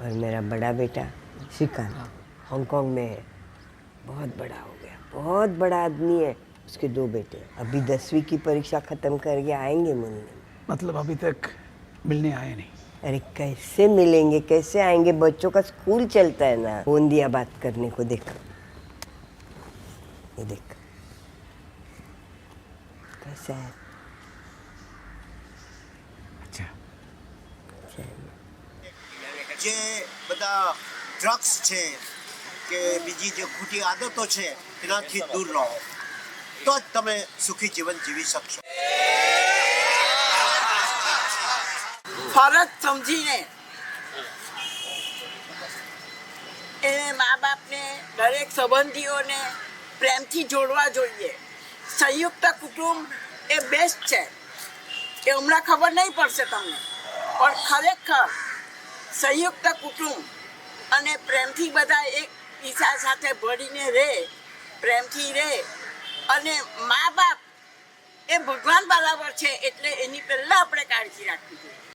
और मेरा बड़ा बेटा श्रीकांत हांगकांग में है, बहुत बड़ा हो गया, बहुत बड़ा आदमी है। उसके 2 बेटे अभी 10वीं की परीक्षा खत्म करके आएंगे मिलने। मतलब अभी तक मिलने आए नहीं? अरे कैसे मिलेंगे, कैसे आएंगे, बच्चों का स्कूल चलता है ना। फोन दिया बात करने को, देख ये देख कैसा है। अच्छा, જે બધા ડ્રગ્સ છે કે બીજી જે ખોટી આદતો છે એનાથી દૂર રહો તો જ તમે સુખી જીવન જીવી શકશો. ફરજ સમજીને એને મા બાપને દરેક સંબંધીઓને પ્રેમથી જોડવા જોઈએ. સંયુક્ત કુટુંબ એ બેસ્ટ છે. એ હમણાં ખબર નહીં પડશે તમને, પણ ખરેખર સંયુક્ત કુટુંબ અને પ્રેમથી બધા એકબીજા સાથે ભળીને રહે, પ્રેમથી રહે. અને મા બાપ એ ભગવાન બરાબર છે, એટલે એની પહેલાં આપણે કાળજી રાખવી જોઈએ.